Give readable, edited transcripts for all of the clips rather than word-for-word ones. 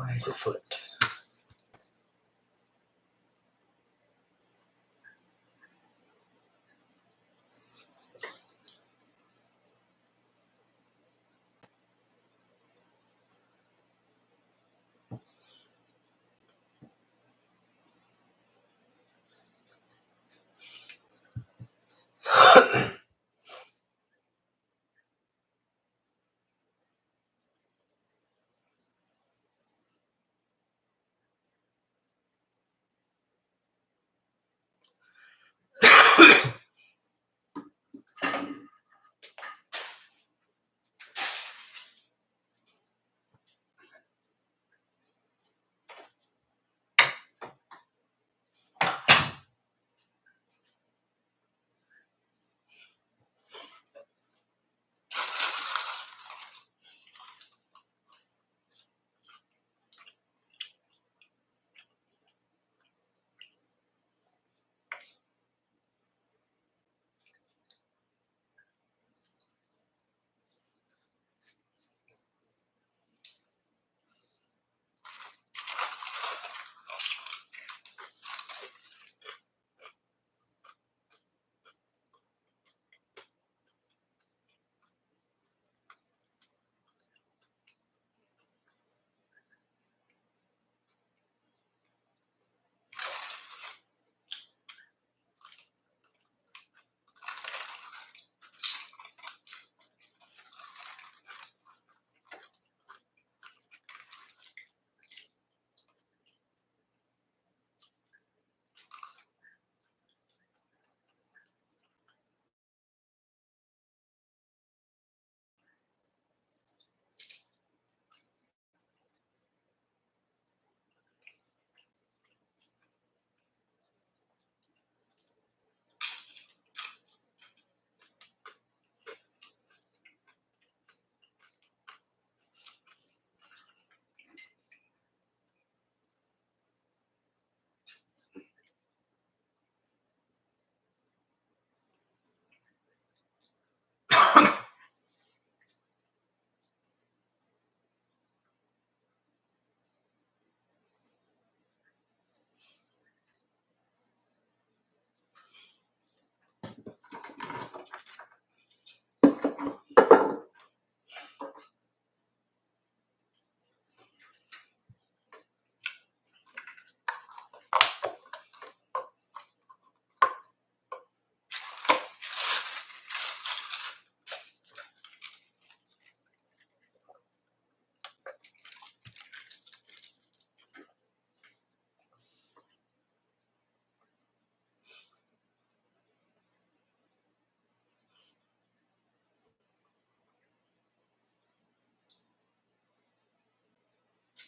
Why is it flipped?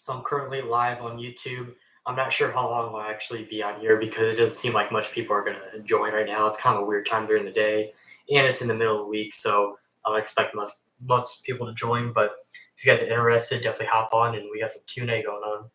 So I'm currently live on YouTube. I'm not sure how long I'll actually be on here because it doesn't seem like much people are going to join right now. It's kind of a weird time during the day, and it's in the middle of the week, so I'll expect most people to join. But if you guys are interested, definitely hop on, and we got some Q&A going on.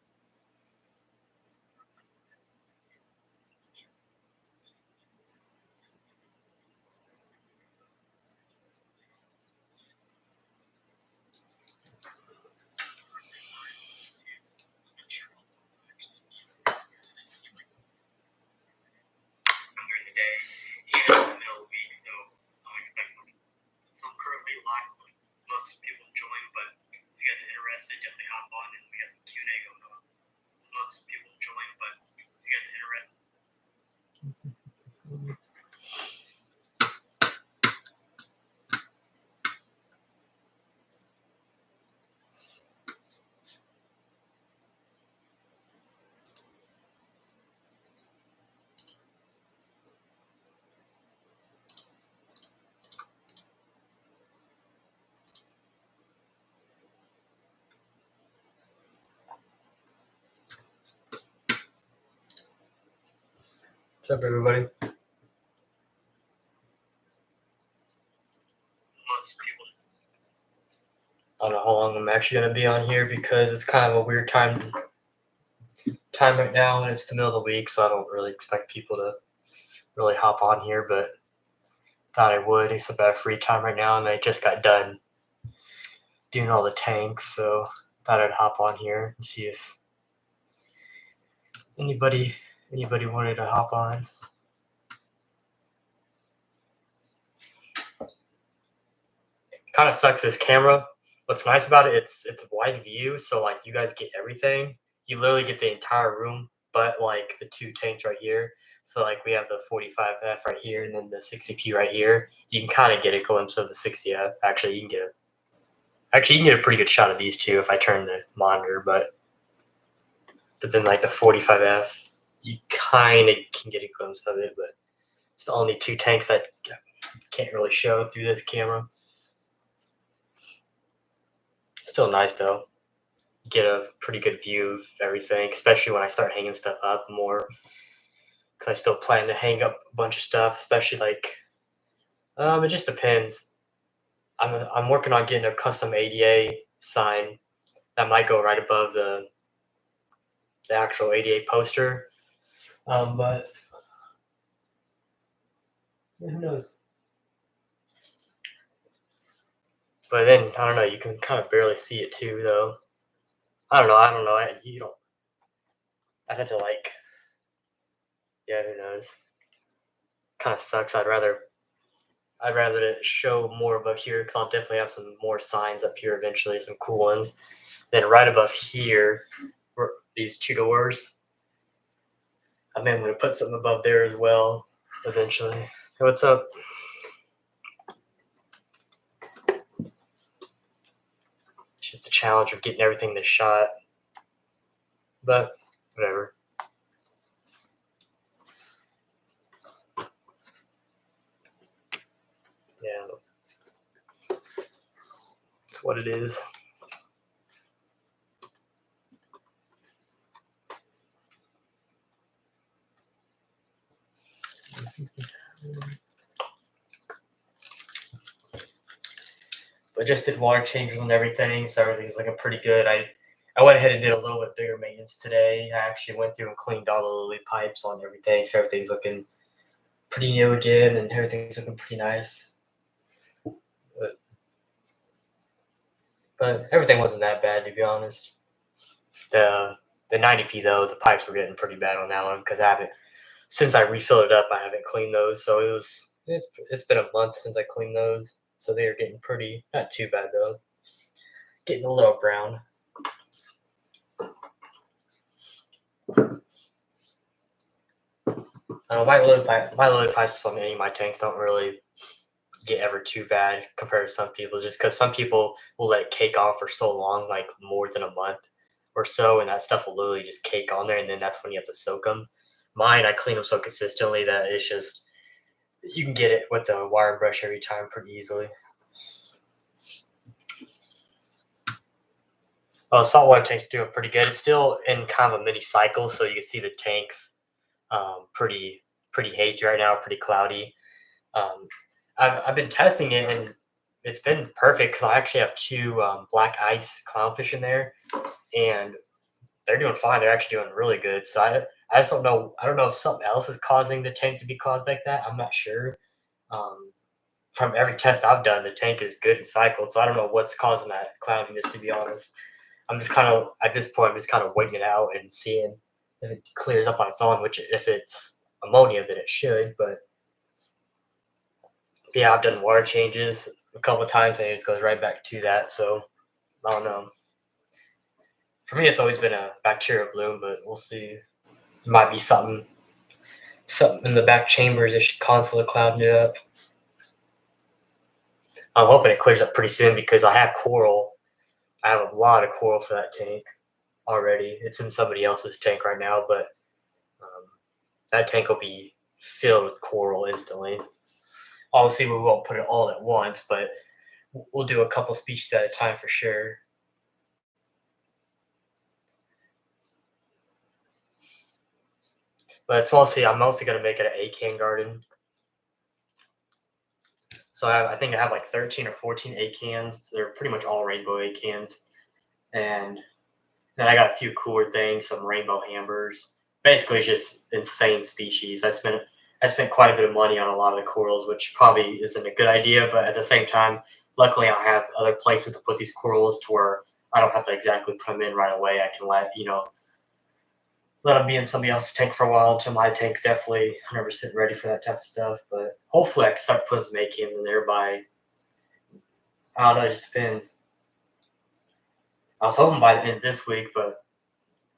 During the day, and it's in the middle of the week, so I'll expect so I'm currently live. Most people join, but if you guys are interested, definitely hop on, and we got some Q&A going on. Most people join, but if you guys are interested. What's up, everybody? I don't know how long I'm actually going to be on here because it's kind of a weird time right now, and it's the middle of the week, so I don't really expect people to really hop on here, but thought I would, except I have free time right now, and I just got done doing all the tanks, so thought I'd hop on here and see if anybody wanted to hop on. Kind of sucks this camera. What's nice about it, it's a wide view, so like you guys get everything. You literally get the entire room, but like the two tanks right here. So like we have the 45F right here, and then the 60P right here. You can kind of get a glimpse of the 60F. Actually, you can get a pretty good shot of these two if I turn the monitor, but then like the 45F, you kind of can get a glimpse of it, but it's the only two tanks that can't really show through this camera. Still nice though. Get a pretty good view of everything, especially when I start hanging stuff up more. Because I still plan to hang up a bunch of stuff, especially like, it just depends. I'm working on getting a custom ADA sign that might go right above the actual ADA poster. But who knows? But then I don't know. You can kind of barely see it too, though. I don't know. I'd have to like. Yeah, who knows? Kind of sucks. I'd rather it show more above here because I'll definitely have some more signs up here eventually, some cool ones. Then right above here, these two doors. I think I'm going to put something above there as well eventually. Hey, what's up? It's just a challenge of getting everything to shot. But whatever. Yeah. It's what it is. But just did water changes and everything, so everything's looking pretty good. I went ahead and did a little bit bigger maintenance today. I actually went through and cleaned all the lily pipes on everything, so everything's looking pretty new again, and everything's looking pretty nice. But everything wasn't that bad, to be honest. The 90P though, the pipes were getting pretty bad on that one because since I refilled it up, I haven't cleaned those. So it's been a month since I cleaned those. So they are getting pretty, not too bad though. Getting a little brown. My lily pipes on any of my tanks don't really get ever too bad compared to some people, just because some people will let it cake on for so long, like more than a month or so, and that stuff will literally just cake on there, and then that's when you have to soak them. Mine, I clean them so consistently that it's just, you can get it with the wire brush every time pretty easily. Saltwater tank's doing pretty good. It's still in kind of a mini cycle, so you can see the tanks pretty hazy right now, pretty cloudy. I've been testing it, and it's been perfect because I actually have two black ice clownfish in there, and they're doing fine. They're actually doing really good. So I just don't know. I don't know if something else is causing the tank to be clogged like that. I'm not sure. From every test I've done, the tank is good and cycled. So I don't know what's causing that cloudiness, to be honest. I'm just kind of, at this point, I'm just kind of waiting it out and seeing if it clears up on its own, which if it's ammonia, then it should. But yeah, I've done water changes a couple of times and it just goes right back to that. So I don't know. For me, it's always been a bacterial bloom, but we'll see. It might be something in the back chambers that should constantly cloud it up. I'm hoping it clears up pretty soon because I have coral. I have a lot of coral for that tank already. It's in somebody else's tank right now, but that tank will be filled with coral instantly. Obviously, we won't put it all at once, but we'll do a couple species at a time for sure. But it's mostly, I'm mostly going to make it an acan garden. So I think I have like 13 or 14 acans. They're pretty much all rainbow acans. And then I got a few cooler things, some rainbow hambers. Basically, it's just insane species. I spent quite a bit of money on a lot of the corals, which probably isn't a good idea. But at the same time, luckily I have other places to put these corals to where I don't have to exactly put them in right away. I can let them be in somebody else's tank for a while until my tank's definitely 100% ready for that type of stuff. But hopefully I can start putting some A-cans in there by, I don't know, it just depends. I was hoping by the end of this week, but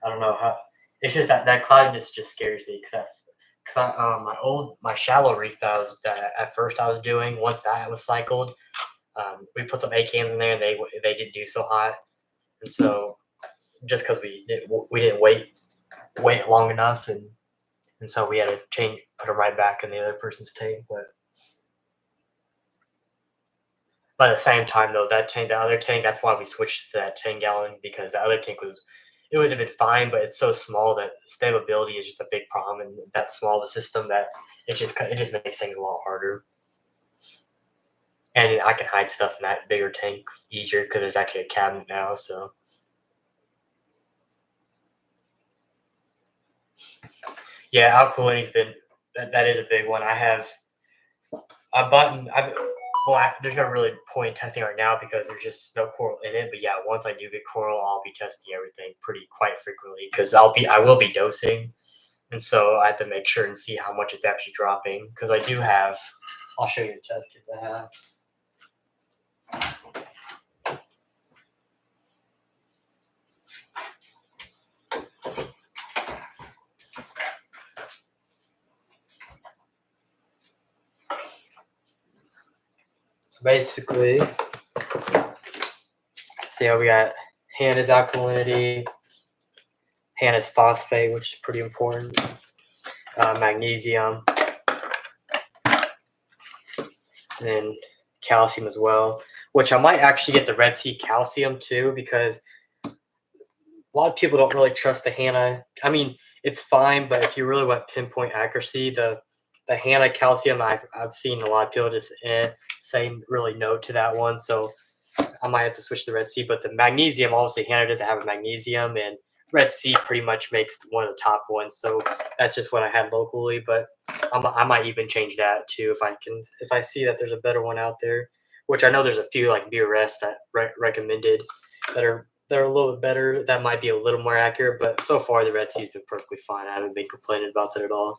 I don't know how. It's just that cloudiness just scares me because my shallow reef that at first I was doing, once that was cycled, we put some A-cans in there and they didn't do so hot, and so just because we didn't wait long enough, and so we had to put them right back in the other person's tank. But at the same time, though, the other tank, that's why we switched to that 10-gallon, because the other tank it would have been fine, but it's so small that stability is just a big problem. And that small of a system that it just makes things a lot harder. And I can hide stuff in that bigger tank easier because there's actually a cabinet now. So yeah, alkalinity's been that is a big one. There's no really point in testing right now because there's just no coral in it. But yeah, once I do get coral, I'll be testing everything quite frequently because I will be dosing, and so I have to make sure and see how much it's actually dropping because I do have. I'll show you the test kits I have. So basically, see how we got Hannah's alkalinity, Hannah's phosphate, which is pretty important, magnesium, and then calcium as well, which I might actually get the Red Sea calcium too, because a lot of people don't really trust the Hannah. I mean, it's fine, but if you really want pinpoint accuracy, the Hannah calcium, I've seen a lot of people just say really no to that one. So I might have to switch to Red Sea. But the magnesium, obviously, Hannah doesn't have a magnesium, and Red Sea pretty much makes one of the top ones. So that's just what I had locally. But I might even change that too if I see that there's a better one out there. Which I know there's a few like BRS that recommended that are a little bit better. That might be a little more accurate. But so far the Red Sea's been perfectly fine. I haven't been complaining about it at all.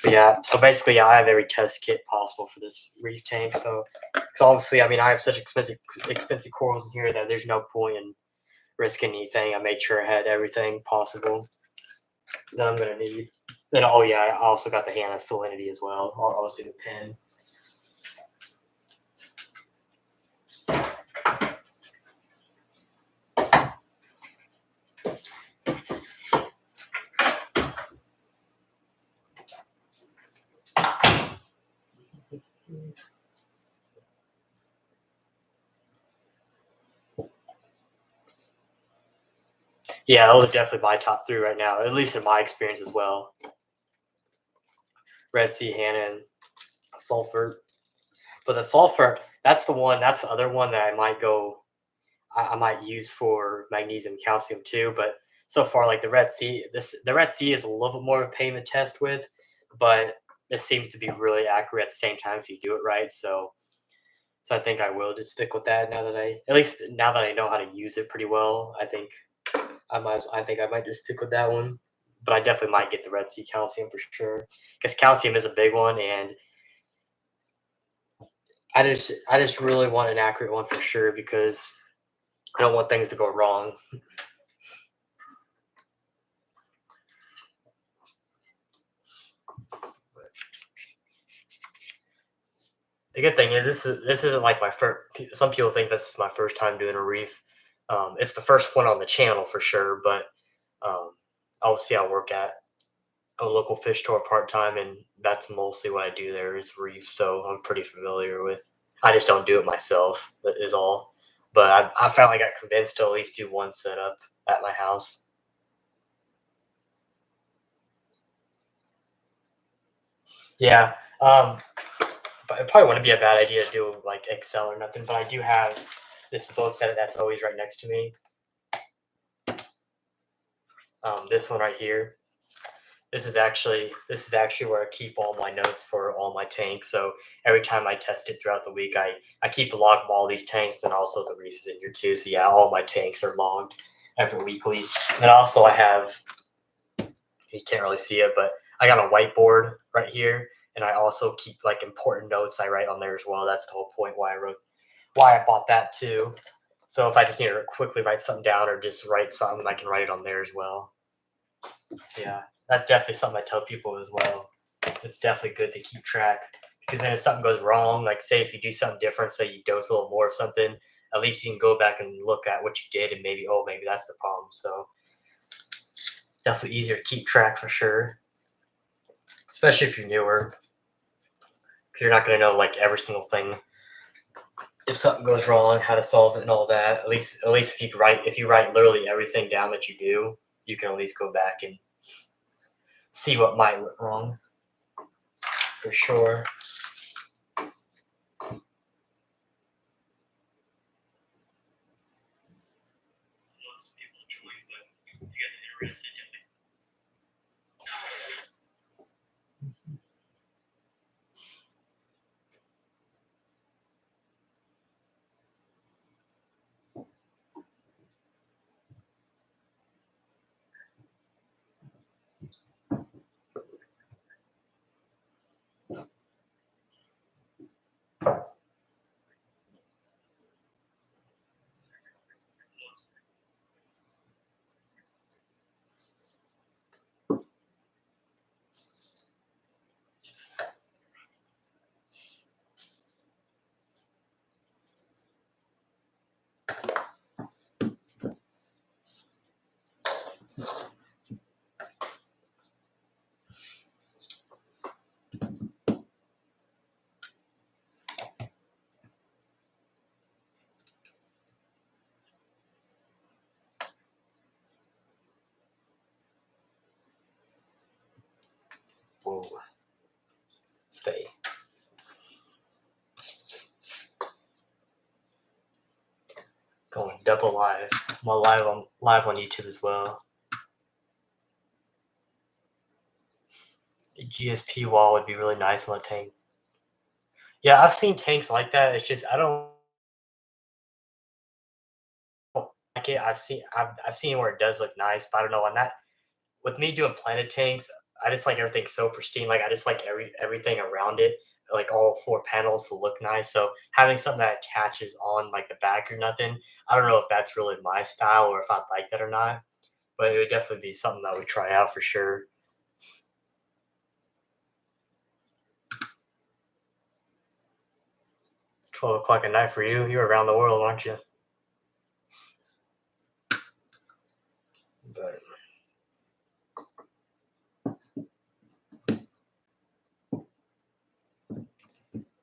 But yeah, so basically, yeah, I have every test kit possible for this reef tank. So, because obviously, I mean, I have such expensive corals in here that there's no point in risking anything. I made sure I had everything possible that I'm gonna need. Then, oh yeah, I also got the Hannah salinity as well. Obviously, the pen. Yeah, those are definitely my top three right now, at least in my experience as well. Red Sea, Hannah, and sulfur. But the sulfur, that's the other one that I might use for magnesium, calcium too. But so far, like the Red Sea, the Red Sea is a little bit more of a pain to test with, but it seems to be really accurate at the same time if you do it right. So I think I will just stick with that now that I know how to use it pretty well. I think I might just stick with that one. But I definitely might get the Red Sea calcium for sure because calcium is a big one, and I just really want an accurate one for sure because I don't want things to go wrong. The good thing is this isn't like my first. Some people think this is my first time doing a reef. It's the first one on the channel for sure, but obviously I work at a local fish store part time, and that's mostly what I do there is reef. So I'm pretty familiar with. I just don't do it myself. That is all. But I finally got convinced to at least do one setup at my house. Yeah. But it probably wouldn't be a bad idea to do like Excel or nothing. But I do have this book that's always right next to me. This one right here. This is actually where I keep all my notes for all my tanks. So every time I test it throughout the week, I keep a log of all these tanks, and also the reefs in here too. So yeah, all my tanks are logged every weekly. And also I have, you can't really see it, but I got a whiteboard right here, and I also keep like important notes I write on there as well. That's the whole point why I bought that too. So if I just need to quickly write something down or just write something, I can write it on there as well. So yeah, that's definitely something I tell people as well. It's definitely good to keep track, because then if something goes wrong, like say if you do something different, say you dose a little more of something, at least you can go back and look at what you did and maybe that's the problem. So definitely easier to keep track for sure, especially if you're newer, because you're not going to know like every single thing. If something goes wrong, how to solve it and all that. At least if you write literally everything down that you do, you can at least go back and see what might went wrong. For sure. Whoa. Stay. Going double live. I'm live on YouTube as well. A GSP wall would be really nice on the tank. Yeah, I've seen tanks like that. It's just I don't like it. I've seen where it does look nice, but I don't know. On that, with me doing planted tanks, I just like everything so pristine. Like I just like everything around it, like all four panels to look nice. So having something that attaches on like the back or nothing, I don't know if that's really my style or if I like that or not. But it would definitely be something that we try out for sure. 12 o'clock at night for you. You're around the world, aren't you? But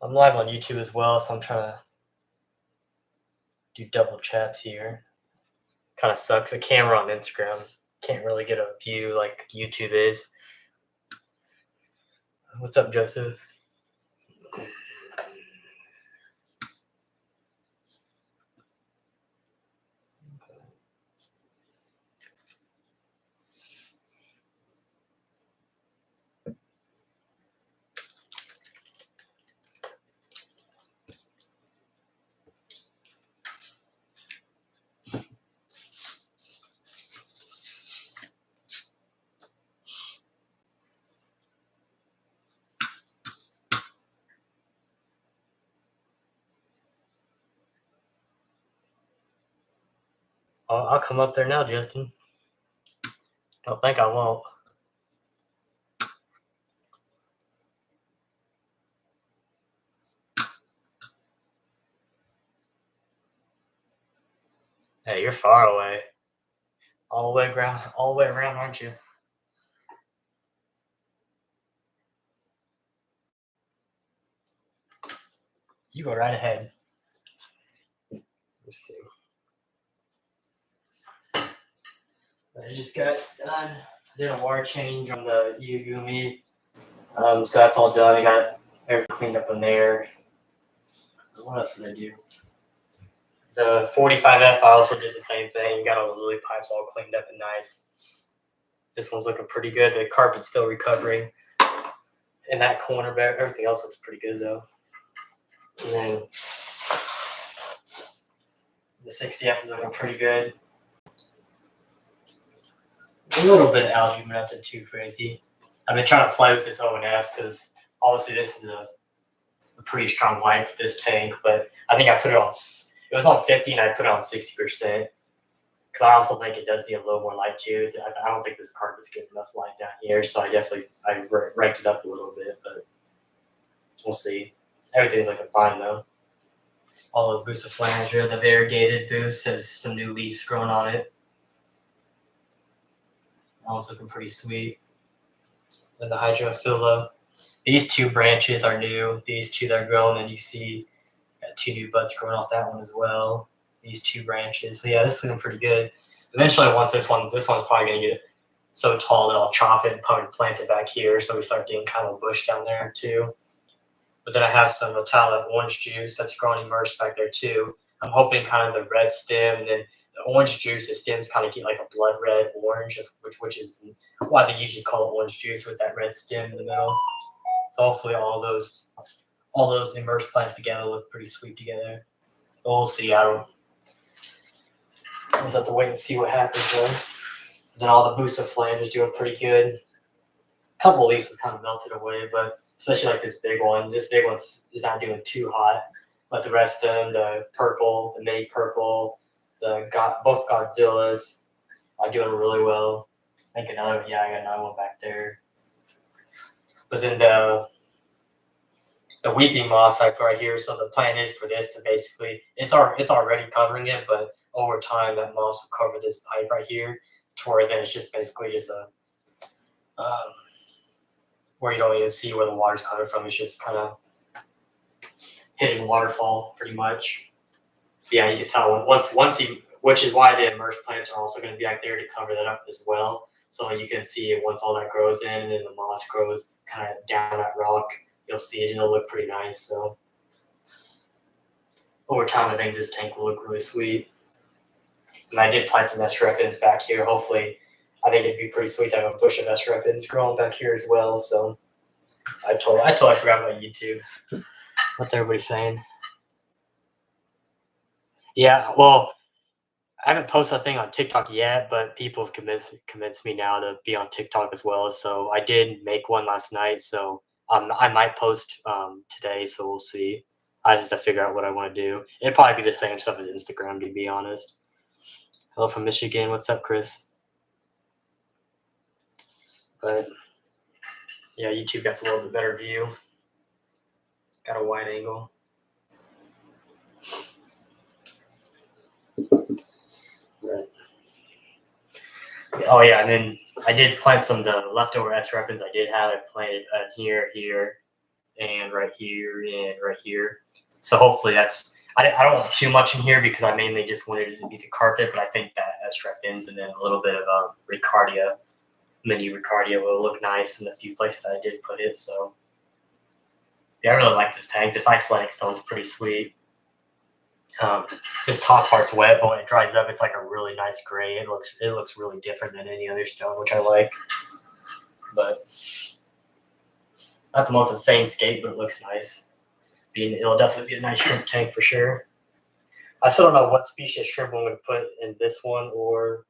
I'm live on YouTube as well, so I'm trying to do double chats here. Kind of sucks. The camera on Instagram can't really get a view like YouTube is. What's up, Joseph? I'll come up there now, Justin. Don't think I won't. Hey, you're far away. All the way around, aren't you? You go right ahead. Let's see. I just got done. Did a water change on the Yugumi. So that's all done. I got everything cleaned up in there. What else did I do? The 45F, I also did the same thing. Got all the lily pipes all cleaned up and nice. This one's looking pretty good. The carpet's still recovering. In that corner, but everything else looks pretty good though. And then the 60F is looking pretty good. A little bit of algae, but nothing too crazy. I've been trying to play with this O&F because obviously this is a pretty strong light for this tank, but I think I put it on, it was on 50 and I put it on 60%. Because I also think it does need a little more light too. I don't think this carpet's getting enough light down here, so I ranked it up a little bit, but we'll see. Everything's looking fine though. All the Buciflangia, the variegated boost has some new leaves growing on it. That one's looking pretty sweet. Then the Hydrophila. These two branches are new. These two that are growing, and you see got two new buds growing off that one as well. These two branches. So yeah, this is looking pretty good. Eventually, once this one's probably gonna get so tall that I'll chop it and probably plant it back here, so we start getting kind of a bush down there too. But then I have some Italic orange juice that's growing immersed back there too. I'm hoping kind of the red stem, and then the orange juice, the stems kind of get like a blood red orange, which is why they usually call it orange juice with that red stem in the middle. So hopefully all those immersed plants together look pretty sweet together. But we'll see. We'll have to wait and see what happens though. Then all the Buciflangia is doing pretty good. A couple leaves have kind of melted away, but especially like this big one. This big one is not doing too hot. But the rest of them, the purple, the mini purple, both Godzillas are doing really well. I think I got another one back there. But then the weeping moss I put right here. So the plan is for this to basically, it's already covering it, but over time that moss will cover this pipe right here, to where then it's just basically just a where you don't even see where the water's coming from. It's just kind of hidden waterfall pretty much. But yeah, you can tell which is why the immersed plants are also going to be back there to cover that up as well. So you can see it once all that grows in and then the moss grows kind of down that rock, you'll see it and it'll look pretty nice. So over time, I think this tank will look really sweet. And I did plant some Estrepins back here. Hopefully, I think it'd be pretty sweet to have a bush of Estrepins growing back here as well. So I totally forgot about YouTube. What's everybody saying? Yeah, well, I haven't posted a thing on TikTok yet, but people have convinced me now to be on TikTok as well. So I did make one last night. So I might post today. So we'll see. I just have to figure out what I want to do. It'd probably be the same stuff as Instagram, to be honest. Hello from Michigan. What's up, Chris? But yeah, YouTube gets a little bit better view. Got a wide angle. Right. Oh yeah, and then I did plant some of the leftover Estrepins I did have. I planted here, and right here, and right here. So hopefully that's, I don't want too much in here because I mainly just wanted it to be the carpet, but I think that Estrepins and then a little bit of Ricardia, mini Ricardia will look nice in the few places that I did put it. So yeah, I really like this tank. This Icelandic stone's pretty sweet. This top part's wet, but when it dries up, it's like a really nice gray. It looks really different than any other stone, which I like. But not the most insane skate, but it looks nice. It'll definitely be a nice shrimp tank for sure. I still don't know what species of shrimp I'm going to put in this one or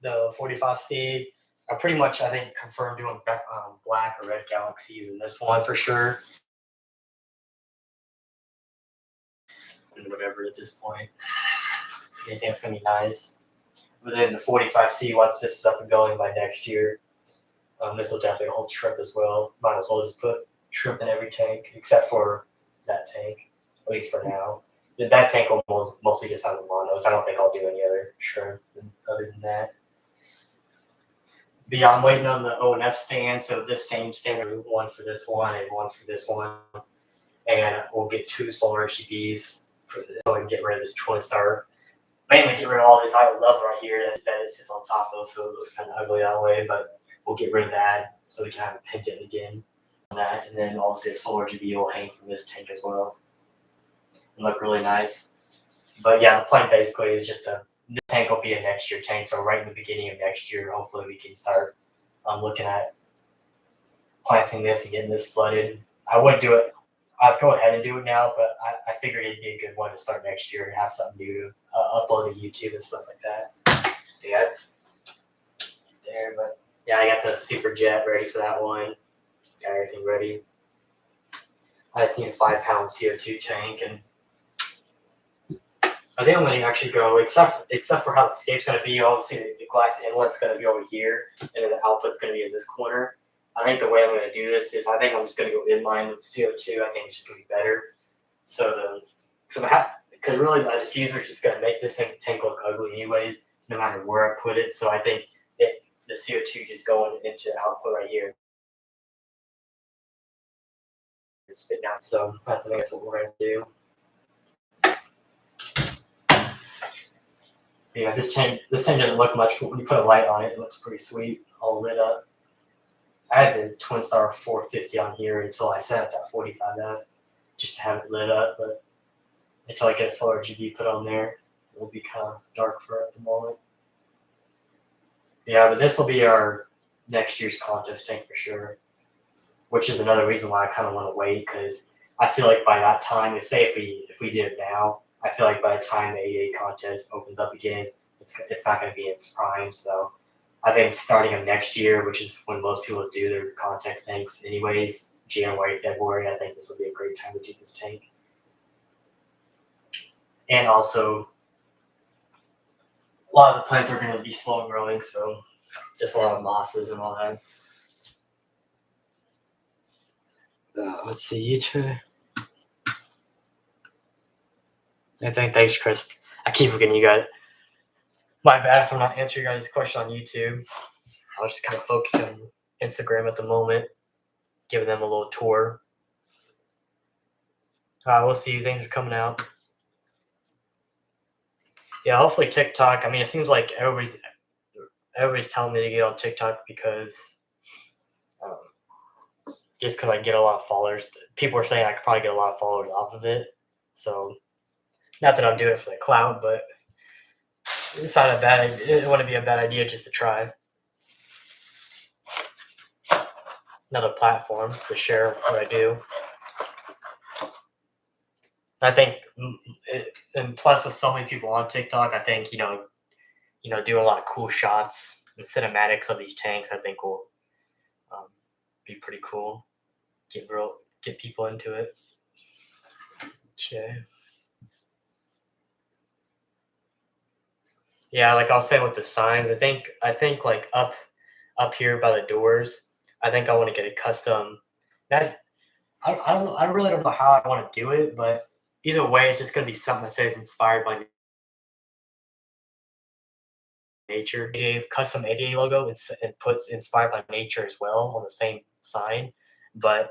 the 45C. I pretty much, I think, confirmed doing black or red galaxies in this one for sure. And whatever at this point. Anything that's going to be nice. But then the 45C, once this is up and going by next year, this will definitely hold shrimp as well. Might as well just put shrimp in every tank, except for that tank, at least for now. That tank will mostly just have the monos. I don't think I'll do any other shrimp other than that. But yeah, I'm waiting on the O&F stand. So this same stand, one for this one and one for this one. And we'll get 2 solar HDPs for this. So I can get rid of this twin star. Mainly get rid of all this I love right here that is just on top of, so it looks kind of ugly that way. But we'll get rid of that so we can have a pendant again on that. And then obviously a solar GB will hang from this tank as well and look really nice. But yeah, the plan basically is just to this tank will be a next year tank. So right in the beginning of next year, hopefully we can start looking at planting this and getting this flooded. I would do it. I'd go ahead and do it now, but I figured it'd be a good one to start next year and have something new to upload to YouTube and stuff like that. Yeah, it's there, but yeah, I got the super jet ready for that one. Got everything ready. I just need a 5-pound CO2 tank, and I think I'm going to actually go, except for how the scape's going to be. Obviously, the glass inlet's going to be over here, and then the output's going to be in this corner. I think the way I'm going to do this is I think I'm just going to go inline with the CO2. I think it's just going to be better. Because really the diffuser is just going to make this tank look ugly anyways, no matter where I put it. So I think the CO2 just going into the output right here. Spit down. So I think that's what we're going to do. Yeah, this tank doesn't look much, but when you put a light on it, it looks pretty sweet, all lit up. I had the Twin Star 450 on here until I set up that 45F just to have it lit up, but until I get solar RGB put on there, it will be kind of dark for it at the moment. Yeah, but this will be our next year's contest tank for sure, which is another reason why I kind of want to wait, because I feel like by that time, say if we did it now, I feel like by the time the 88 contest opens up again, it's not going to be in its prime. So I think starting of next year, which is when most people do their contest tanks anyways, January, February, I think this will be a great time to do this tank. And also, a lot of the plants are going to be slow growing, so just a lot of mosses and all that. Let's see, you two. I think thanks, Chris. I keep forgetting you guys. My bad if I'm not answering your guys' question on YouTube. I was just kind of focusing on Instagram at the moment, giving them a little tour. We'll see. Things are coming out. Yeah, hopefully TikTok. I mean, it seems like everybody's telling me to get on TikTok because just because I get a lot of followers. People are saying I could probably get a lot of followers off of it. So, not that I'm doing it for the clout, but it's not a bad. It wouldn't be a bad idea just to try. Another platform to share what I do. I think, and plus with so many people on TikTok, I think do a lot of cool shots and cinematics of these tanks. I think will be pretty cool. Get people into it. Okay. Yeah, like I was saying with the signs, I think like up here by the doors, I think I want to get a custom. I really don't know how I want to do it, but either way, it's just gonna be something that says inspired by nature. Custom ADA logo and puts inspired by nature as well on the same sign, but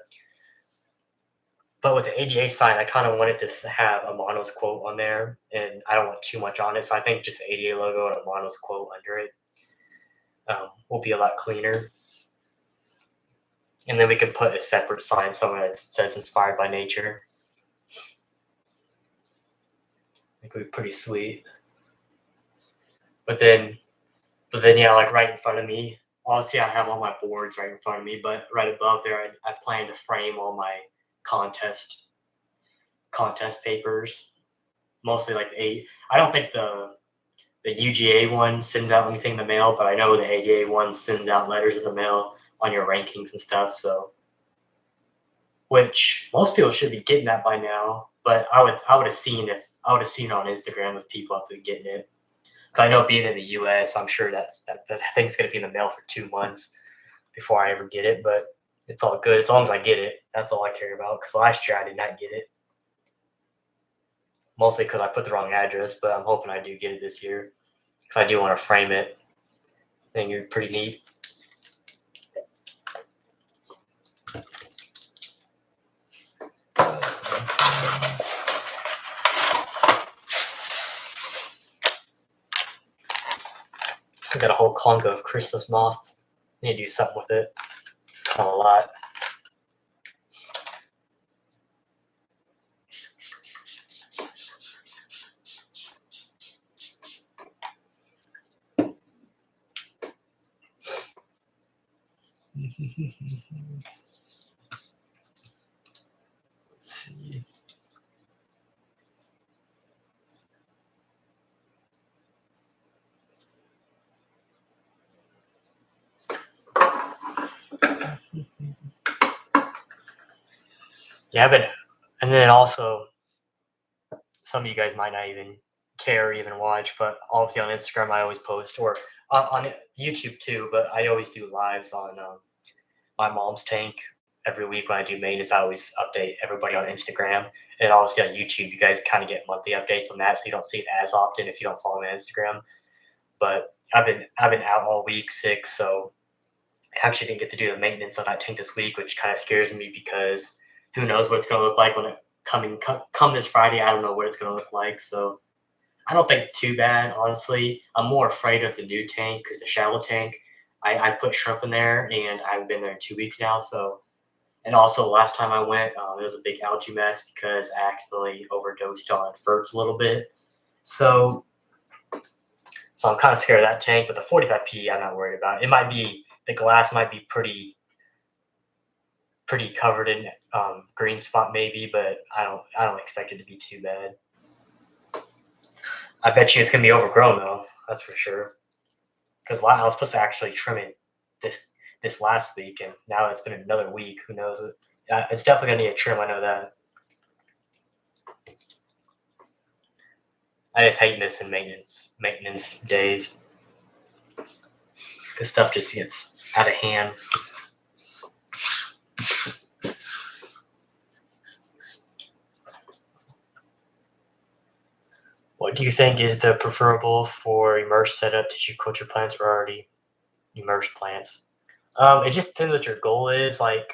with the ADA sign, I kind of wanted to have a Monos quote on there, and I don't want too much on it, so I think just the ADA logo and a Monos quote under it will be a lot cleaner. And then we could put a separate sign somewhere that says inspired by nature. I think it would be pretty sweet. But then yeah, like right in front of me, obviously I have all my boards right in front of me, but right above there, I plan to frame all my contest papers. Mostly like I don't think the UGA one sends out anything in the mail, but I know the ADA one sends out letters in the mail on your rankings and stuff. So, which most people should be getting that by now. But I would have seen it on Instagram if people have been getting it. Because I know being in the US, I'm sure that thing's gonna be in the mail for 2 months before I ever get it. But it's all good as long as I get it. That's all I care about. Because last year I did not get it. Mostly because I put the wrong address, but I'm hoping I do get it this year. Because I do want to frame it. I think it'd be pretty neat. Still got a whole clunk of Christmas moss. Need to do something with it. It's kind of a lot. see. Yeah, but and then also some of you guys might not even care or even watch, but obviously on Instagram I always post, or on YouTube too. But I always do lives on my mom's tank every week when I do maintenance. I always update everybody on Instagram, and obviously on YouTube you guys kind of get monthly updates on that, so you don't see it as often if you don't follow me on Instagram. But I've been out all week sick, so I actually didn't get to do the maintenance on that tank this week, which kind of scares me because who knows what it's going to look like when it come this Friday. I don't know what it's going to look like, so I don't think too bad, honestly. I'm more afraid of the new tank because the shallow tank, I put shrimp in there, and I've been there 2 weeks now. So, and also last time I went, it was a big algae mess because I accidentally overdosed on ferts a little bit. So I'm kind of scared of that tank. But the 45P, I'm not worried about. It might be, the glass might be pretty covered in green spot maybe, but I don't expect it to be too bad. I bet you it's gonna be overgrown though. That's for sure. Because I was supposed to actually trim it this last week, and now it's been another week. Who knows? It's definitely gonna need a trim. I know that. I just hate missing maintenance days because stuff just gets out of hand. What do you think is the preferable for immersed setup? Tissue culture plants or already immersed plants? It just depends what your goal is, like,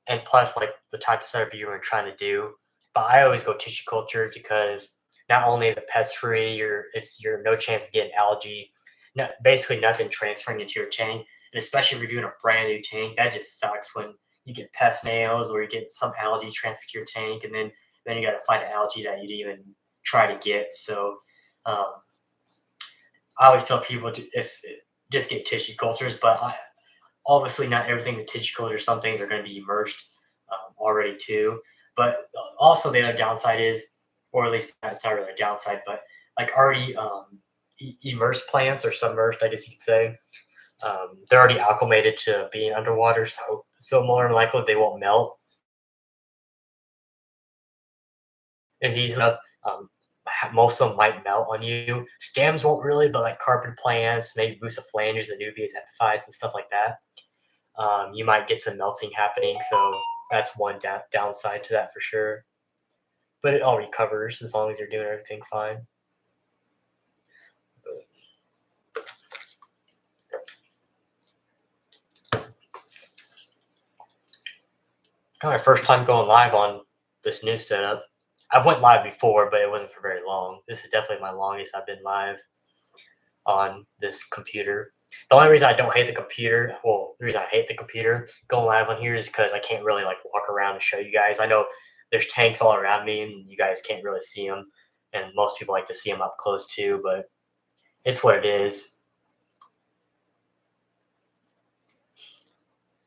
and plus like the type of setup you were trying to do. But I always go tissue culture because not only is it pest free, you're no chance of getting algae, basically nothing transferring into your tank. And especially if you're doing a brand new tank, that just sucks when you get pest nails or you get some algae transferred to your tank, and then you got to find an algae that you didn't even try to get. So um, I always tell people just get tissue cultures, but obviously not everything's a tissue culture. Some things are going to be immersed already too. But also the other downside is, or at least that's not really a downside, but like already immersed plants or submerged, I guess you could say, they're already acclimated to being underwater, so more than likely they won't melt as easily. Most of them might melt on you. Stems won't really, but like carpet plants, maybe bucephalanges, anubias, epiphytes, and stuff like that, you might get some melting happening. So that's one downside to that for sure. But it all recovers as long as you're doing everything fine. It's kind of my first time going live on this new setup. I've went live before, but it wasn't for very long. This is definitely my longest I've been live on this computer. The only reason I don't hate the computer, well, the reason I hate the computer going live on here is because I can't really like walk around and show you guys. I know there's tanks all around me and you guys can't really see them, and most people like to see them up close too, but it's what it is.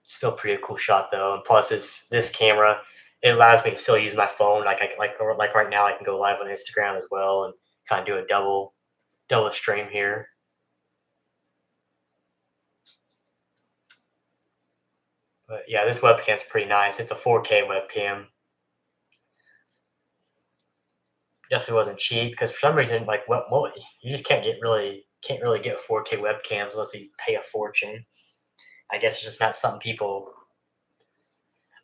Still pretty cool shot though, and plus this camera, it allows me to still use my phone. Like right now I can go live on Instagram as well and kind of do a double stream here. But yeah, this webcam's pretty nice. It's a 4K webcam. Definitely wasn't cheap because for some reason, like what you just can't really get 4K webcams unless you pay a fortune. I guess it's just not something people.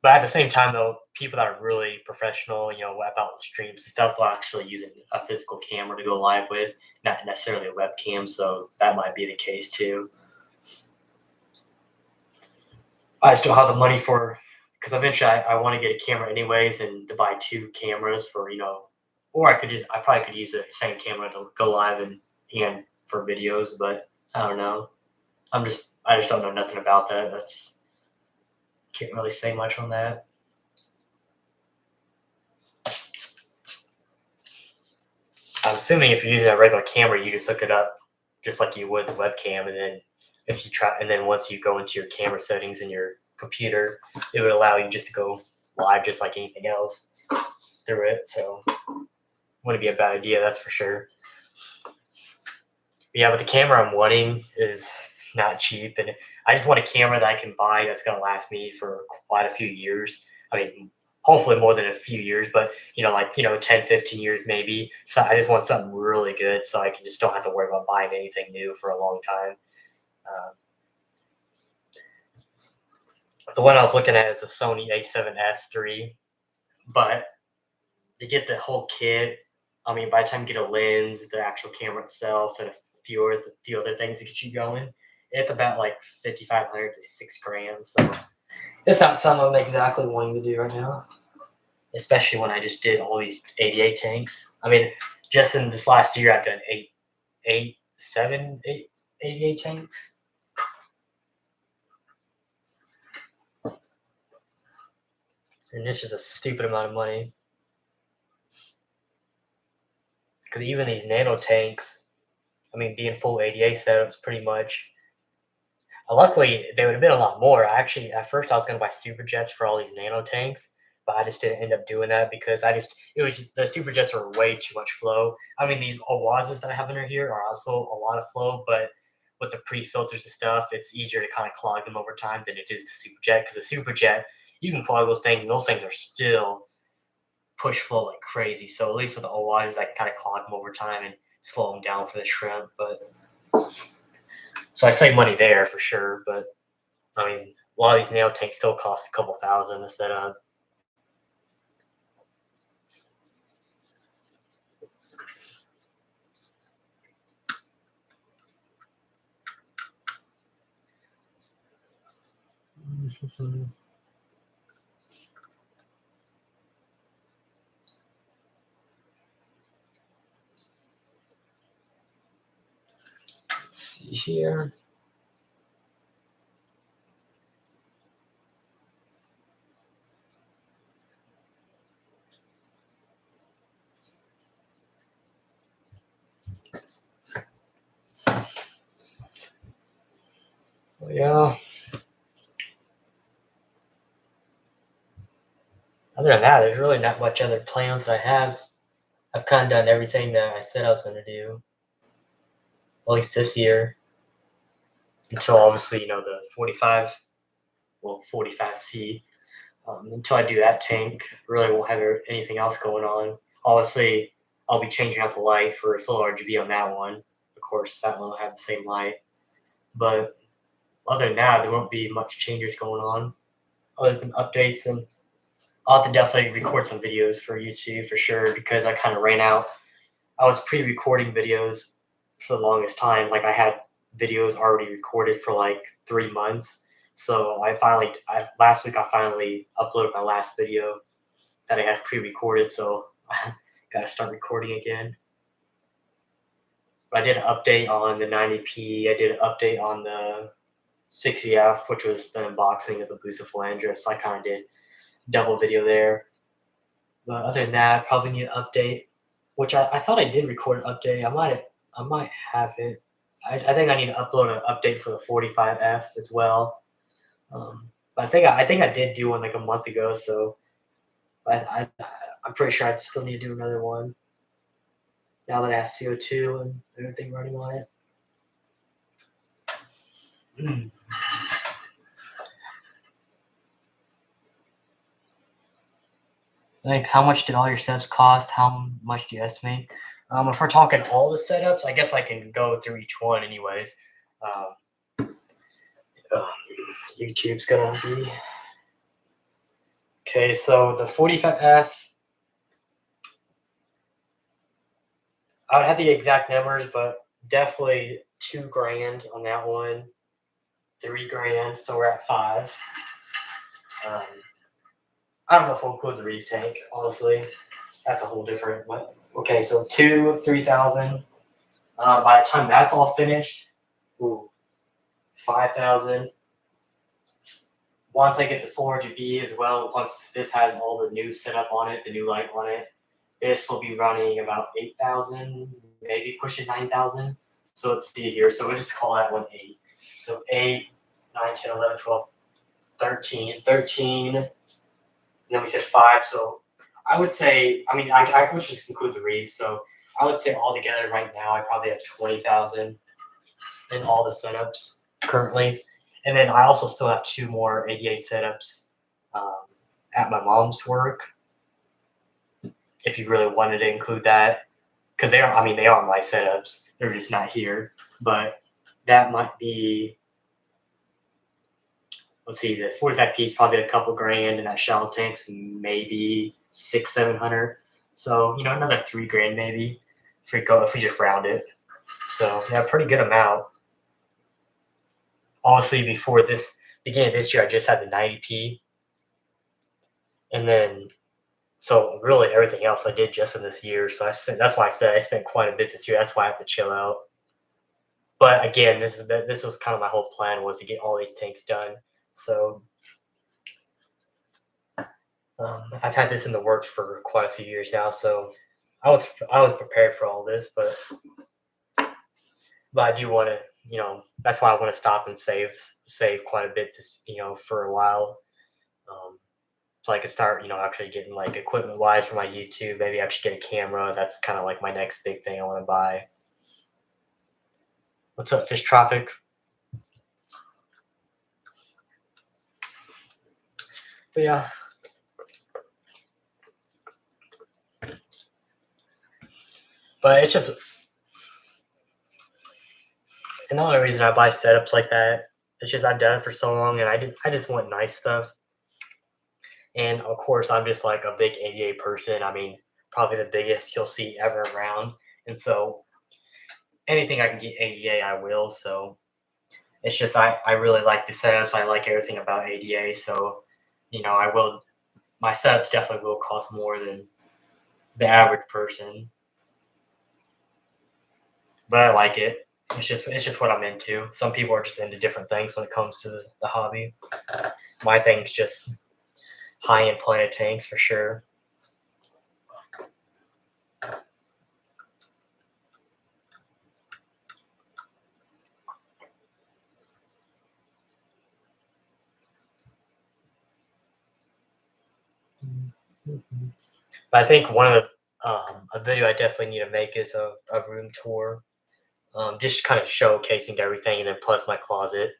But at the same time, though, people that are really professional, about streams and stuff, they'll actually use a physical camera to go live with, not necessarily a webcam. So that might be the case too. I just don't have the money because eventually I want to get a camera anyways, and to buy 2 cameras for, or I probably could use the same camera to go live and for videos, but I don't know. I just don't know nothing about that. Can't really say much on that. I'm assuming if you're using a regular camera, you just hook it up just like you would the webcam, and then if you try, and then once you go into your camera settings in your computer, it would allow you just to go live just like anything else through it. So wouldn't be a bad idea, that's for sure. But yeah, but the camera I'm wanting is not cheap, and I just want a camera that I can buy that's going to last me for quite a few years. I mean, hopefully more than a few years, but 10, 15 years maybe. So I just want something really good so I can just don't have to worry about buying anything new for a long time. The one I was looking at is the Sony A7S III, but to get the whole kit, I mean, by the time you get a lens, the actual camera itself, and a few other things to get you going, it's about like $5,500 to $6,000. So it's not something I'm exactly wanting to do right now, especially when I just did all these 88 tanks. I mean, just in this last year, I've done 88 tanks. And it's just a stupid amount of money. Because even these nano tanks, I mean, being full 88 setups pretty much. Luckily, they would have been a lot more. Actually, at first I was going to buy super jets for all these nano tanks, but I just didn't end up doing that because the super jets are way too much flow. I mean, these Owazes that I have under here are also a lot of flow, but with the pre-filters and stuff, it's easier to kind of clog them over time than it is the super jet. Because the super jet, you can clog those things, and those things are still push flow like crazy. So at least with the Owazes, I can kind of clog them over time and slow them down for the shrimp. But so I save money there for sure. But I mean, a lot of these nail tanks still cost a couple thousand to set up. Let's see here. Yeah. Other than that, there's really not much other plans that I have. I've kind of done everything that I said I was going to do, at least this year, until obviously, the 45C. Until I do that tank, really won't have anything else going on. Obviously, I'll be changing out the light for solar RGB on that one. Of course, that one will have the same light. But other than that, there won't be much changes going on other than updates. And I'll have to definitely record some videos for YouTube for sure because I kind of ran out. I was pre-recording videos for the longest time. Like I had videos already recorded for like 3 months. So last week I finally uploaded my last video that I had pre-recorded. So I got to start recording again. But I did an update on the 90p. I did an update on the 60F, which was the unboxing of the Bucephalangris. So I kind of did double video there. But other than that, probably need an update, which I thought I did record an update. I might have it. I think I need to upload an update for the 45F as well. But I think I did do one like a month ago. So I'm pretty sure I still need to do another one now that I have CO2 and everything running on it. Thanks. How much did all your setups cost? How much do you estimate? If we're talking all the setups, I guess I can go through each one anyways. YouTube's gonna be okay. So the 45F, I would have the exact numbers, but definitely $2,000 on that one, $3,000. So we're at $5,000. I don't know if we'll include the reef tank. Honestly, that's a whole different one. Okay, so 3,000. By the time that's all finished, 5,000. Once I get the solar RGB as well, once this has all the new setup on it, the new light on it, this will be running about 8,000, maybe pushing 9,000. So let's see here. So we'll just call that one 8. So 8, 9, 10, 11, 12, 13. And then we said 5. So I would say, I mean, I would just include the reef. So I would say altogether right now, I probably have 20,000 in all the setups currently. And then I also still have 2 more ADA setups at my mom's work. If you really wanted to include that, because they are my setups. They're just not here. But that might be, let's see, the 45 piece probably a couple grand, and that shallow tank's maybe 600-700. So another $3,000 maybe if we just round it. So yeah, pretty good amount. Obviously, before this beginning of this year, I just had the 90p, and then so really everything else I did just in this year. So that's why I said I spent quite a bit this year. That's why I have to chill out. But again, this was kind of my whole plan, was to get all these tanks done. So I've had this in the works for quite a few years now, so I was prepared for all this, but I do want to, that's why I want to stop and save quite a bit to, for a while, so I could start, actually getting like equipment wise for my YouTube. Maybe actually get a camera. That's kind of like my next big thing I want to buy. What's up, Fish Tropic? But yeah. But it's just, and the only reason I buy setups like that, it's just I've done it for so long, and I just want nice stuff. And of course, I'm just like a big ADA person. I mean, probably the biggest you'll see ever around. And so anything I can get ADA, I will. So it's just I really like the setups. I like everything about ADA. So, my setups definitely will cost more than the average person. But I like it. It's just what I'm into. Some people are just into different things when it comes to the hobby. My thing's just high-end planet tanks for sure. But I think one of the a video I definitely need to make is a room tour, just kind of showcasing everything, and then plus my closet.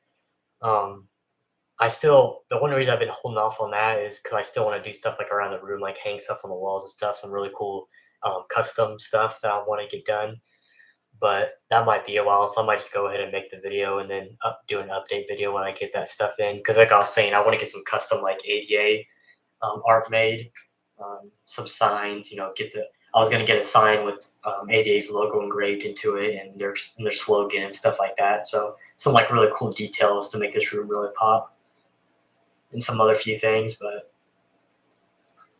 The one reason I've been holding off on that is because I still want to do stuff like around the room, like hang stuff on the walls and stuff, some really cool custom stuff that I want to get done. But that might be a while, so I might just go ahead and make the video and then do an update video when I get that stuff in. Because like I was saying, I want to get some custom like ADA art made, some signs. I was gonna get a sign with ADA's logo engraved into it, and their slogan and stuff like that. So some like really cool details to make this room really pop, and some other few things. But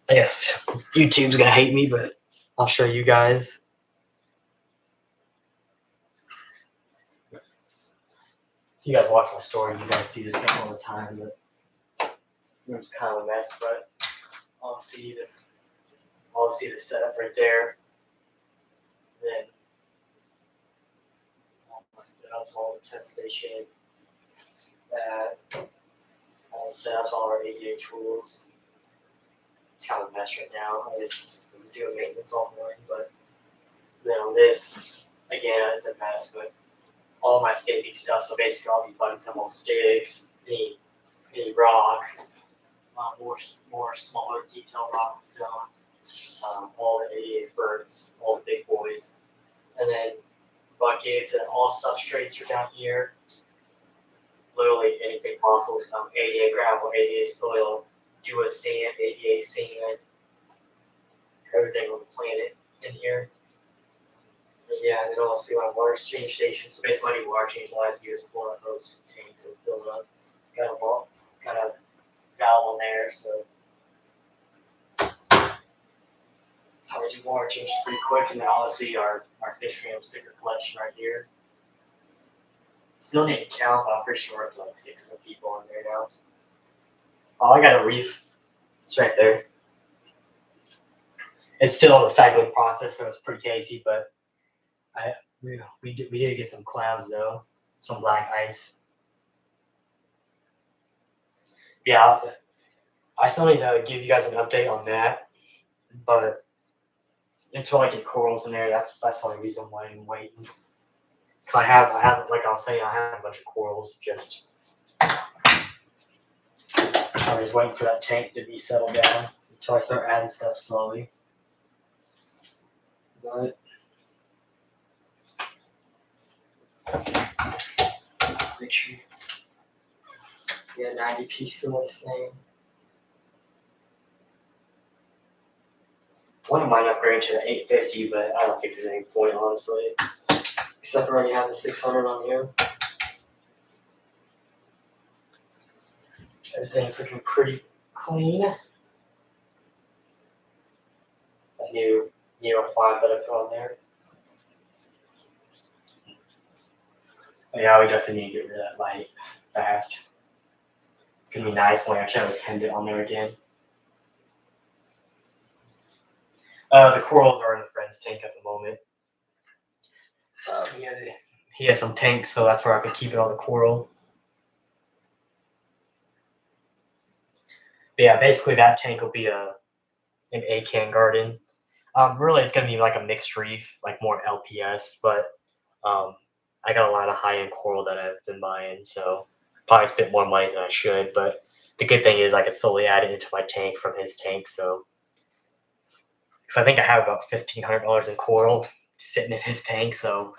I guess YouTube's gonna hate me, but I'll show you guys. If you guys watch my story, you guys see this stuff all the time. But room's kind of a mess, but I'll see the setup right there. Then all my setups, all the test station, that all the setups, all our ADA tools. It's kind of a mess right now. I was doing maintenance all morning, but then on this, again, it's a mess. But all my staking stuff, so basically all these buttons have all sticks, any rock, more smaller detail rock and stone, all the 88 birds, all the big boys, and then buckets and all substrates are down here. Literally anything possible, 88 gravel, 88 soil, do a sand, 88 sand, everything on the planet in here. But yeah, and then I'll see my water change station. So basically, I do water change. All I have to do is pull out those tanks and fill it up. Got a valve on there, so that's how we do water change pretty quick. And then obviously our fish fam sticker collection right here. Still need to count, but I'm pretty sure it's like 600 people in there now. Oh, I got a reef. It's right there. It's still a cycling process, so it's pretty hazy, but we did get some clouds though, some black ice. Yeah, I still need to give you guys an update on that, but until I get corals in there, that's the only reason why I'm waiting. Because I have like I was saying, I have a bunch of corals. Just I'm just waiting for that tank to be settled down until I start adding stuff slowly. But make sure, yeah, 90p still the same. One might upgrade to the 850, but I don't think there's any point, honestly. Except I already have the 600 on here. Everything's looking pretty clean. That new Neo 5 that I put on there. But yeah, we definitely need to get rid of that light fast. It's gonna be nice when I actually have a pendant on there again. The corals are in the friend's tank at the moment. He has some tanks, so that's where I've been keeping all the coral. But yeah, basically that tank will be an acan garden. Really, it's gonna be like a mixed reef, like more LPS, but I got a lot of high-end coral that I've been buying, so probably spent more money than I should. But the good thing is I can slowly add it into my tank from his tank. So, because I think I have about $1,500 in coral sitting in his tank. So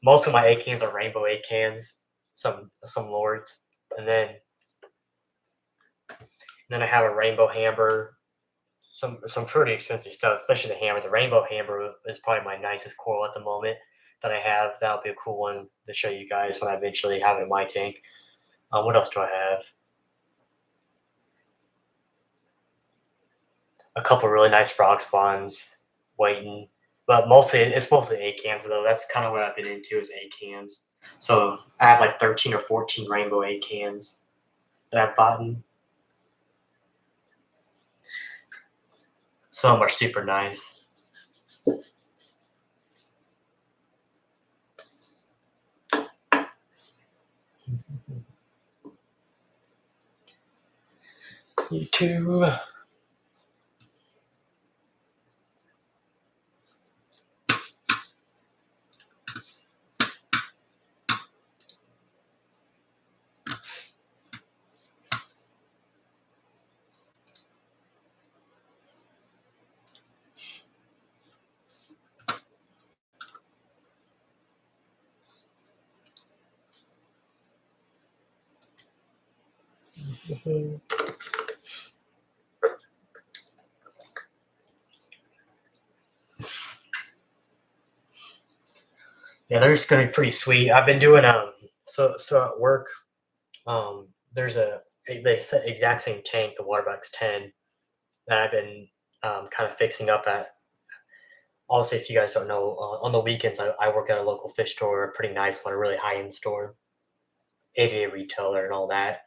most of my acans are rainbow acans, some lords, and then I have a rainbow hammer, some pretty expensive stuff, especially the hammer. The rainbow hammer is probably my nicest coral at the moment that I have. That'll be a cool one to show you guys when I eventually have it in my tank. What else do I have? A couple really nice frog spawns waiting, but it's mostly acans though. That's kind of what I've been into is acans. So I have like 13 or 14 rainbow acans that I've bought. Some are super nice. You too. Yeah, they're just gonna be pretty sweet. I've been doing so at work, there's the exact same tank, the Waterbox 10, that I've been kind of fixing up at. Also, if you guys don't know, on the weekends I work at a local fish store, a pretty nice one, a really high end store, ADA retailer and all that.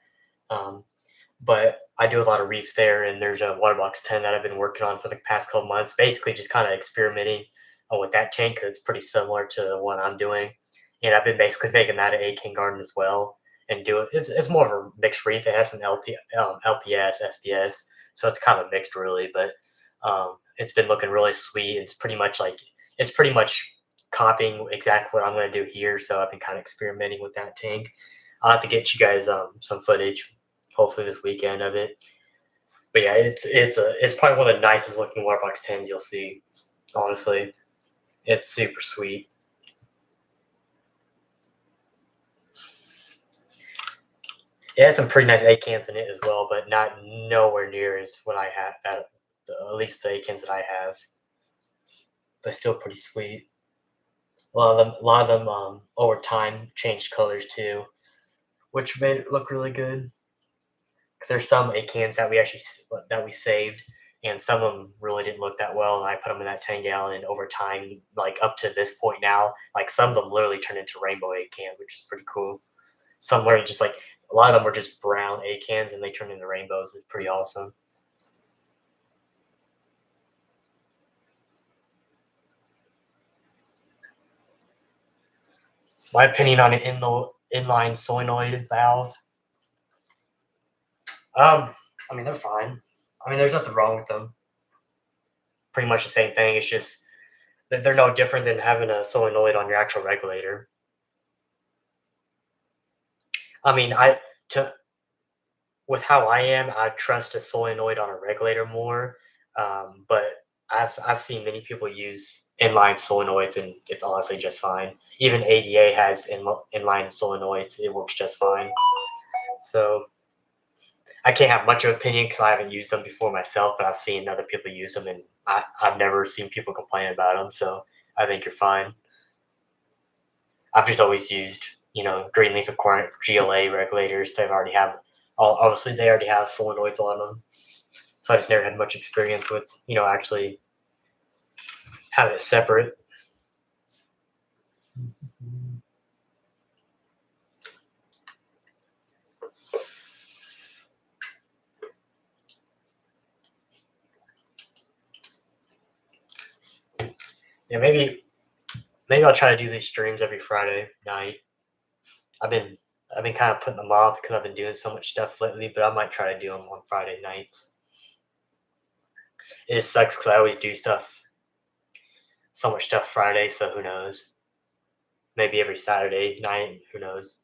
But I do a lot of reefs there, and there's a Waterbox 10 that I've been working on for the past couple months, basically just kind of experimenting with that tank because it's pretty similar to the one I'm doing. And I've been basically making that an akin garden as well and do it. It's more of a mixed reef. It has some LPS, SPS, so it's kind of mixed really, but it's been looking really sweet. It's pretty much copying exactly what I'm going to do here. So I've been kind of experimenting with that tank. I'll have to get you guys some footage hopefully this weekend of it. But yeah, it's probably one of the nicest looking Waterbox 10s you'll see. Honestly, it's super sweet. It has some pretty nice acans in it as well, but not nowhere near as what I have. At least the acans that I have, but still pretty sweet. A lot of them over time changed colors too, which made it look really good. Because there's some acans that we saved, and some of them really didn't look that well. And I put them in that 10-gallon, and over time, like up to this point now, like some of them literally turned into rainbow acans, which is pretty cool. Some were just like a lot of them were just brown acans, and they turned into rainbows. It's pretty awesome. My opinion on an inline solenoid valve I mean, they're fine. I mean, there's nothing wrong with them. Pretty much the same thing. It's just that they're no different than having a solenoid on your actual regulator. I mean, with how I am, I trust a solenoid on a regulator more. But I've seen many people use inline solenoids, and it's honestly just fine. Even ADA has inline solenoids; it works just fine. So I can't have much of an opinion because I haven't used them before myself, but I've seen other people use them, and I've never seen people complain about them. So I think you're fine. I've just always used, Greenleaf Aquarium GLA regulators. Obviously they already have solenoids on them. So I just never had much experience with, actually having it separate. Yeah, maybe I'll try to do these streams every Friday night. I've been kind of putting them off because I've been doing so much stuff lately, but I might try to do them on Friday nights. It just sucks because I always do so much stuff Friday, so who knows? Maybe every Saturday night, who knows?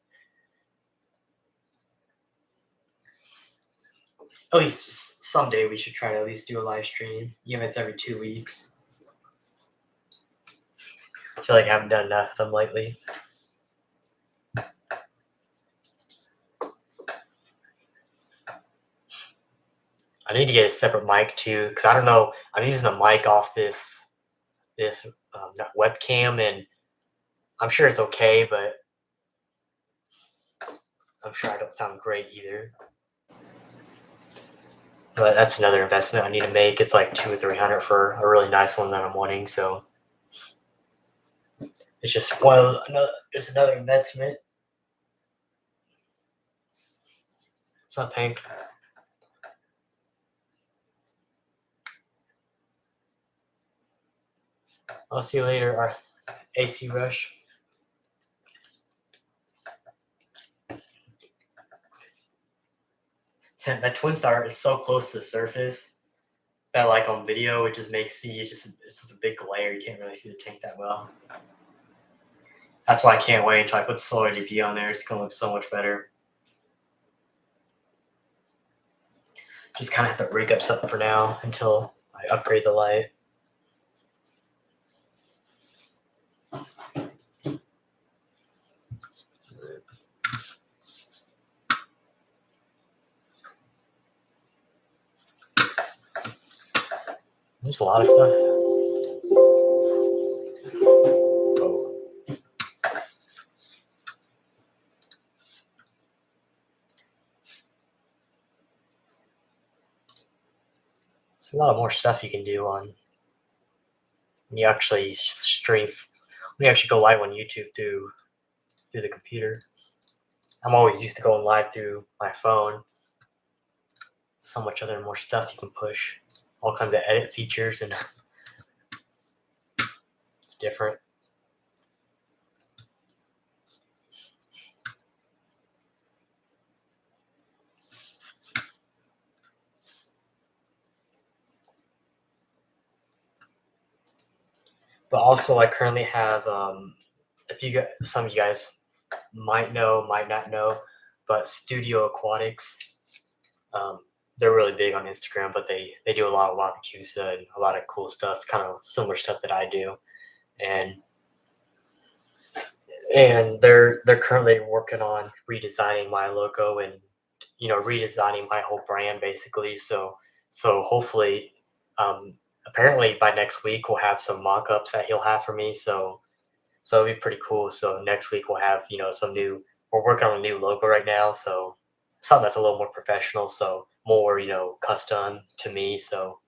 At least someday we should try to at least do a live stream, even if it's every 2 weeks. I feel like I haven't done enough of them lately. I need to get a separate mic too, because I don't know. I'm using a mic off this webcam, and I'm sure it's okay, but I'm sure I don't sound great either. But that's another investment I need to make. It's like $200 or $300 for a really nice one that I'm wanting. So it's just another investment. It's not pink. I'll see you later, our AC Rush. That twin star is so close to the surface that, like, on video, it just makes it's just a big glare. You can't really see the tank that well. That's why I can't wait until I put the solar GP on there. It's gonna look so much better. Just kind of have to rig up something for now until I upgrade the light. There's a lot of stuff. Oh. There's a lot more stuff you can do when you actually stream. When you actually go live on YouTube through the computer. I'm always used to going live through my phone. So much more stuff you can push. All kinds of edit features, and it's different. But also, I currently have, some of you guys might know, might not know, but Studio Aquatics, they're really big on Instagram, but they do a lot of Wapacusa and a lot of cool stuff, kind of similar stuff that I do, and they're currently working on redesigning my logo and redesigning my whole brand basically. So hopefully, apparently by next week we'll have some mock-ups that he'll have for me. So it'll be pretty cool. So next week we'll have we're working on a new logo right now. So something that's a little more professional. So more custom to me. So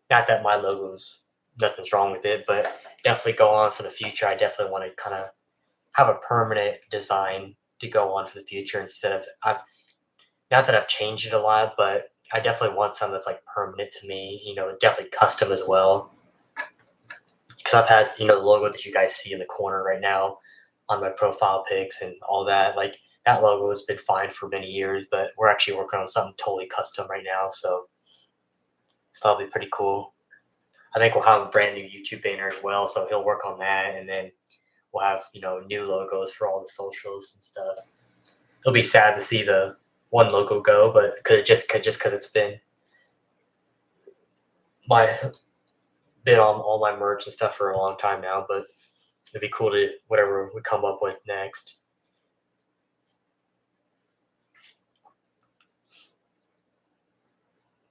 not that my logo's nothing's wrong with it, but definitely go on for the future. I definitely want to kind of have a permanent design to go on for the future instead of not that I've changed it a lot, but I definitely want something that's like permanent to me, definitely custom as well. Because I've had, the logo that you guys see in the corner right now on my profile pics and all that. Like that logo has been fine for many years, but we're actually working on something totally custom right now, so that'll be pretty cool. I think we'll have a brand new YouTube banner as well, so he'll work on that, and then we'll have new logos for all the socials and stuff. It'll be sad to see the one logo go, but because it's been been on all my merch and stuff for a long time now, but it'd be cool to whatever we come up with next.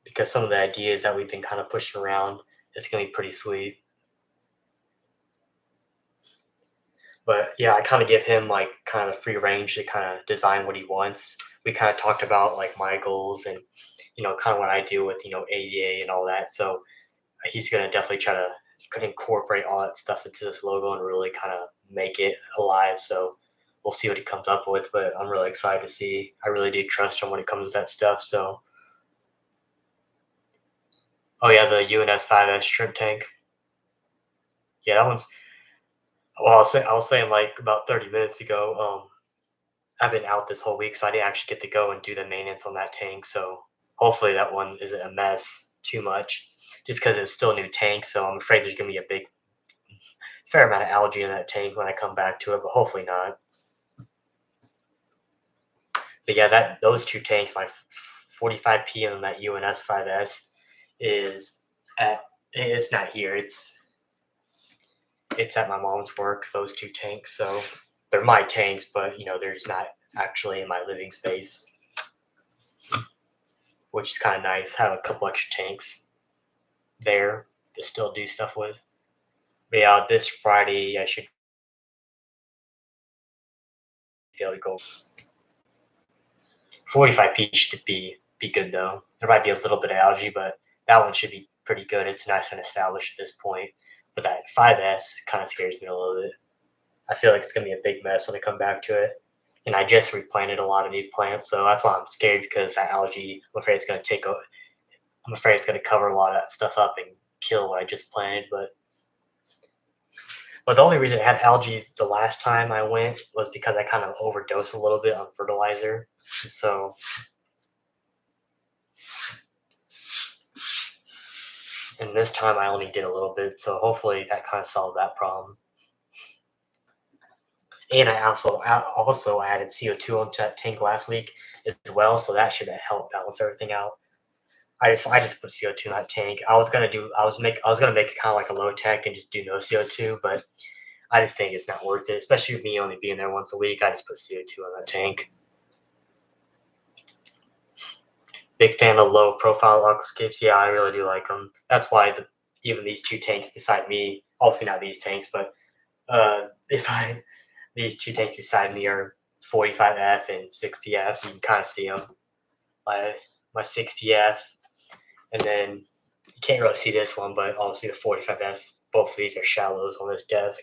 Because some of the ideas that we've been kind of pushing around, it's gonna be pretty sweet. But yeah, I kind of give him like kind of the free range to kind of design what he wants. We kind of talked about like my goals and kind of what I do with ADA and all that. So he's gonna definitely try to incorporate all that stuff into this logo and really kind of make it alive. So we'll see what he comes up with. But I'm really excited to see. I really do trust him when it comes to that stuff. So oh yeah, the UNS 5S shrimp tank. Yeah, that one's. Well, I was saying like about 30 minutes ago. I've been out this whole week, so I didn't actually get to go and do the maintenance on that tank. So hopefully that one isn't a mess too much, just because it's still a new tank. So I'm afraid there's gonna be a big, fair amount of algae in that tank when I come back to it, but hopefully not. But yeah, those two tanks, my 45P and that UNS 5S, is at. It's not here. It's at my mom's work. Those two tanks, so they're my tanks, but there's not actually in my living space, which is kind of nice. Have a couple extra tanks there to still do stuff with. But yeah, this Friday I should be able to go. 45P should be good though. There might be a little bit of algae, but that one should be pretty good. It's nice and established at this point. But that 5S kind of scares me a little bit. I feel like it's gonna be a big mess when I come back to it. And I just replanted a lot of new plants, so that's why I'm scared, because that algae, I'm afraid it's gonna take over. I'm afraid it's gonna cover a lot of that stuff up and kill what I just planted. But the only reason it had algae the last time I went was because I kind of overdosed a little bit on fertilizer. So and this time I only did a little bit, so hopefully that kind of solved that problem. And I also added CO2 onto that tank last week as well, so that should help balance everything out. I just put CO2 in that tank. I was gonna make it kind of like a low tech and just do no CO2, but I just think it's not worth it, especially with me only being there once a week. I just put CO2 in that tank. Big fan of low profile aquascapes. Yeah, I really do like them. That's why even these two tanks beside me, obviously not these tanks, but these two tanks beside me are 45F and 60F. You can kind of see them. My 60F, and then you can't really see this one, but obviously the 45F. Both of these are shallows on this desk.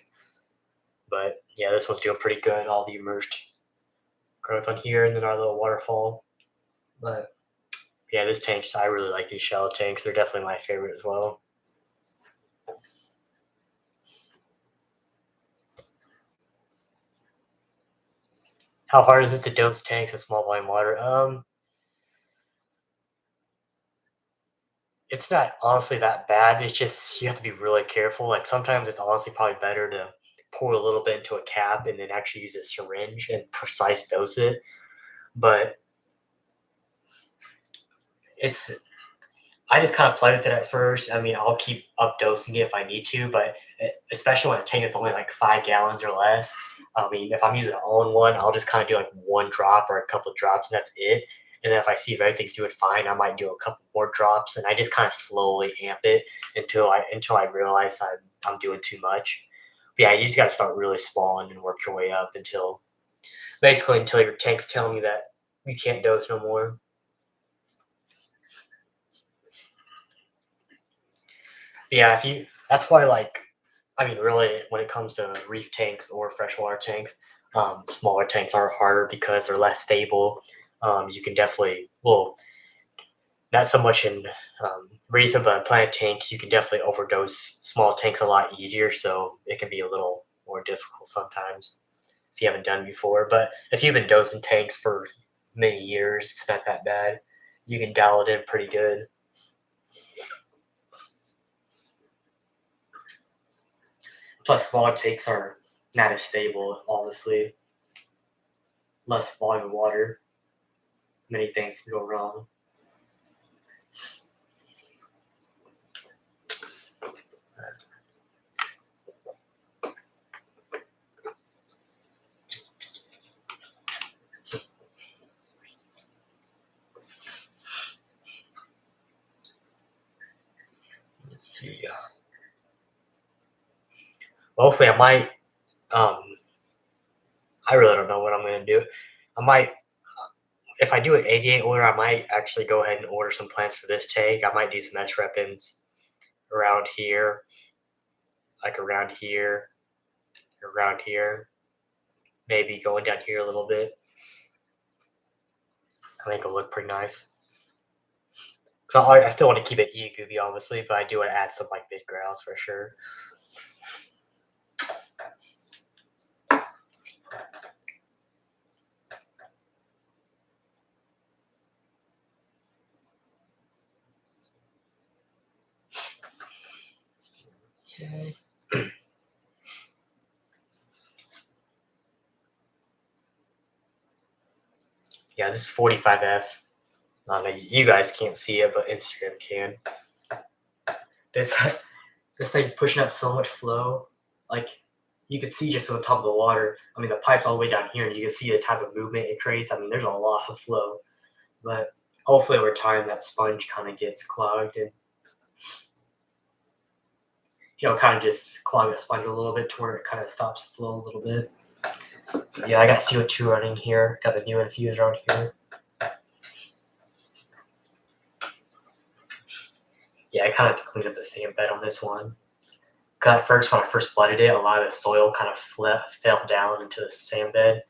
But yeah, this one's doing pretty good. All the immersed growth on here, and then our little waterfall. But yeah, this tank, I really like these shallow tanks. They're definitely my favorite as well. How hard is it to dose tanks with small volume water? It's not honestly that bad. It's just you have to be really careful. Like sometimes it's honestly probably better to pour a little bit into a cap and then actually use a syringe and precise dose it. But I just kind of play with it at first. I mean, I'll keep up dosing it if I need to, but especially when a tank is only like 5 gallons or less. I mean, if I'm using an all-in-one, I'll just kind of do like one drop or a couple of drops, and that's it. And then if I see if everything's doing fine, I might do a couple more drops, and I just kind of slowly amp it until I realize I'm doing too much. But yeah, you just got to start really small and then work your way up until your tank's telling you that you can't dose no more. Yeah, that's why, like, I mean, really, when it comes to reef tanks or freshwater tanks, smaller tanks are harder because they're less stable. You can definitely, well, not so much in reef, but in plant tanks, you can definitely overdose small tanks a lot easier. So it can be a little more difficult sometimes. if you haven't done before. But if you've been dosing tanks for many years, it's not that bad. You can dial it in pretty good. Plus, smaller tanks are not as stable, obviously. Less volume of water. Many things can go wrong. Let's see. Hopefully, I might. I really don't know what I'm going to do. I might, if I do an 88 order, I might actually go ahead and order some plants for this tank. I might do some S-repins around here, like around here, maybe going down here a little bit. I think it'll look pretty nice. So I still want to keep it E-goopy, obviously, but I do want to add some like mid grounds for sure. Okay. Yeah, this is 45F. You guys can't see it, but Instagram can. This thing's pushing out so much flow. Like, you can see just on the top of the water. I mean, the pipe's all the way down here, and you can see the type of movement it creates. I mean, there's a lot of flow. But hopefully over time, that sponge kind of gets clogged and, kind of just clog the sponge a little bit to where it kind of stops the flow a little bit. Yeah, I got CO2 running here. Got the new infuser on here. Yeah, I kind of have to clean up the sand bed on this one. Because at first, when I first flooded it, a lot of the soil kind of fell down into the sand bed.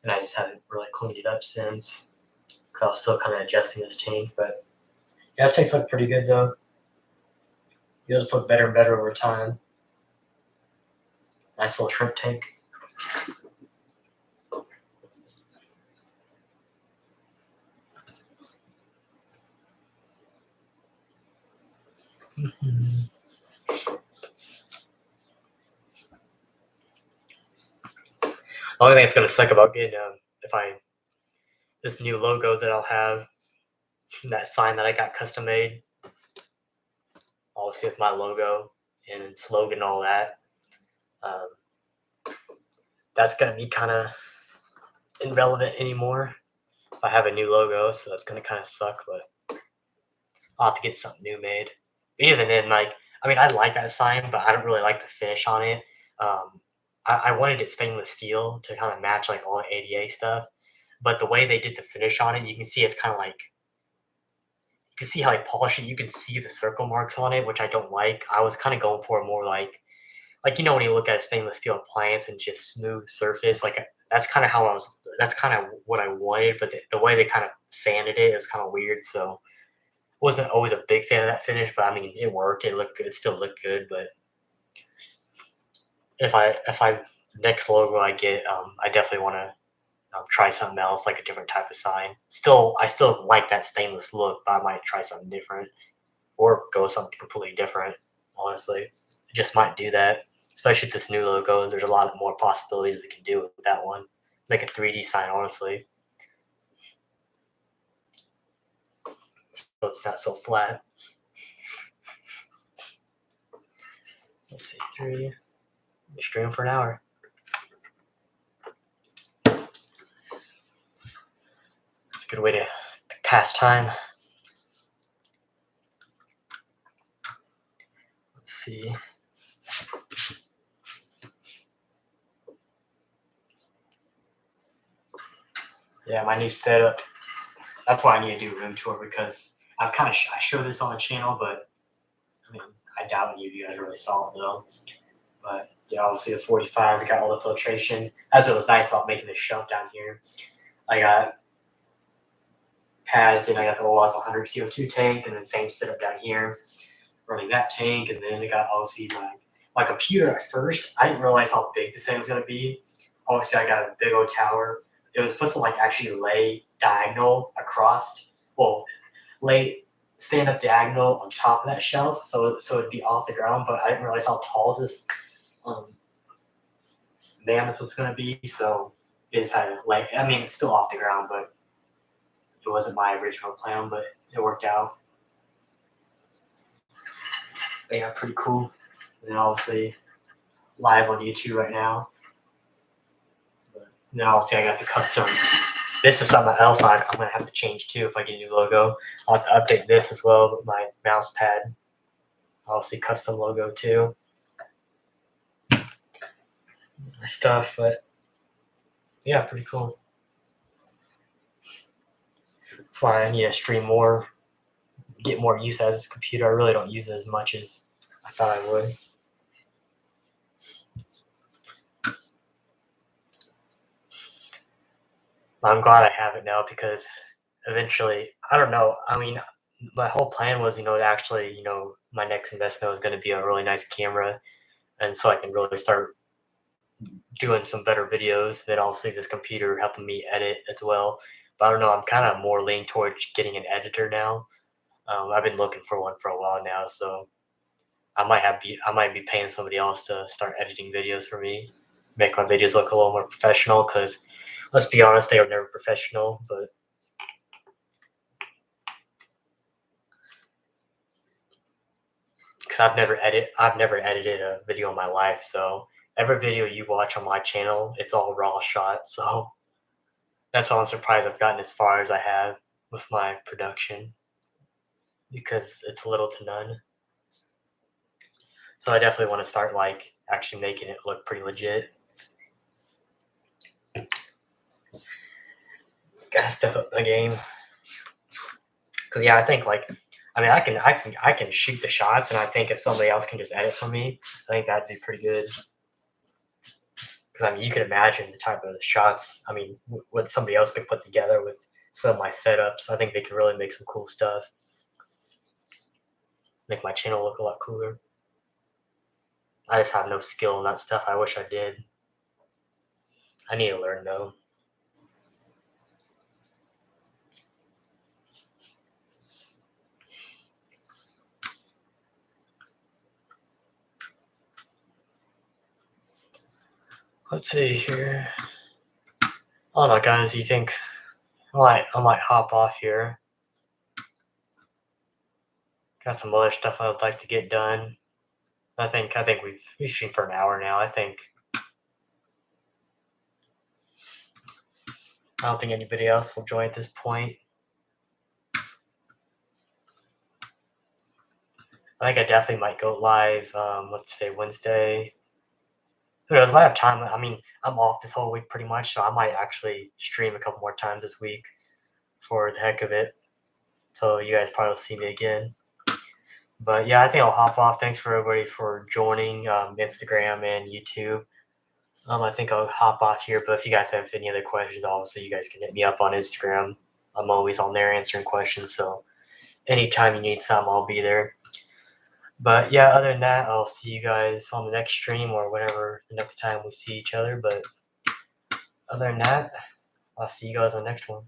And I just haven't really cleaned it up since. Because I was still kind of adjusting this tank. But yeah, this tank's look pretty good, though. It'll just look better and better over time. Nice little shrimp tank. The only thing that's gonna suck about getting this new logo that I'll have, that sign that I got custom made, obviously with my logo and slogan and all that, that's gonna be kind of irrelevant anymore if I have a new logo, so that's gonna kind of suck, but I'll have to get something new made. Even then, I like that sign, but I don't really like the finish on it. I wanted it stainless steel to kind of match like all the ADA stuff, but the way they did the finish on it, you can see it's kind of like, you can see how they polish it. You can see the circle marks on it, which I don't like. I was kind of going for a more like when you look at a stainless steel appliance and just smooth surface, like that's kind of what I wanted, but the way they kind of sanded it was kind of weird. So wasn't always a big fan of that finish, but I mean, it worked. It looked good. It still looked good, but if I next logo I get, I definitely want to try something else, like a different type of sign. I still like that stainless look, but I might try something different or go something completely different. Honestly, I just might do that, especially with this new logo. There's a lot more possibilities we can do with that one. Make a 3D sign, honestly, so it's not so flat. Let's see, 3. Be streaming for an hour. It's a good way to pass time. Let's see. Yeah, my new setup. That's why I need to do a room tour, because I showed this on the channel, but I mean, I doubt any of you guys really saw it though. But yeah, obviously the 45, I got all the filtration. That's what was nice about making this shelf down here. I got pads, and I got the OWASP 100 CO2 tank, and then same setup down here, running that tank, and then I got obviously my computer. At first, I didn't realize how big this thing was going to be. obviously I got a big old tower. It was supposed to like actually lay diagonal across, well, stand up diagonal on top of that shelf, so it'd be off the ground. But I didn't realize how tall this mammoth was gonna be, so it decided like, I mean, it's still off the ground, but it wasn't my original plan, but it worked out. But yeah, pretty cool. And then obviously live on YouTube right now. But then obviously I got the custom. This is something else I'm gonna have to change too if I get a new logo. I'll have to update this as well with my mouse pad. Obviously custom logo too. Stuff, but yeah, pretty cool. That's why I need to stream more, get more use out of this computer. I really don't use it as much as I thought I would. I'm glad I have it now because eventually, I don't know. I mean, my whole plan was, to actually, my next investment was going to be a really nice camera. And so I can really start doing some better videos. Then I'll see this computer helping me edit as well. But I don't know. I'm kind of more leaning towards getting an editor now. I've been looking for one for a while now, so I might be paying somebody else to start editing videos for me, make my videos look a little more professional. Because let's be honest, they are never professional. But because I've never edited a video in my life, so every video you watch on my channel, it's all raw shot. So that's why I'm surprised I've gotten as far as I have with my production, because it's little to none. So I definitely want to start like actually making it look pretty legit. Gotta step up my game. Because yeah, I think I can shoot the shots, and I think if somebody else can just edit for me, I think that'd be pretty good. Because I mean, you can imagine the type of shots. I mean, what somebody else could put together with some of my setups. I think they could really make some cool stuff. Make my channel look a lot cooler. I just have no skill in that stuff. I wish I did. I need to learn though. Let's see here. I don't know, guys. You think I might hop off here? Got some other stuff I would like to get done. I think we've streamed for an hour now. I don't think anybody else will join at this point. I think I definitely might go live. What's today? Wednesday. Who knows? If I have time, I mean, I'm off this whole week pretty much, so I might actually stream a couple more times this week for the heck of it. So you guys probably will see me again. But yeah, I think I'll hop off. Thanks for everybody for joining Instagram and YouTube. I think I'll hop off here. But if you guys have any other questions, obviously you guys can hit me up on Instagram. I'm always on there answering questions. So anytime you need something, I'll be there. But yeah, other than that, I'll see you guys on the next stream or whenever the next time we see each other. But other than that, I'll see you guys on the next one.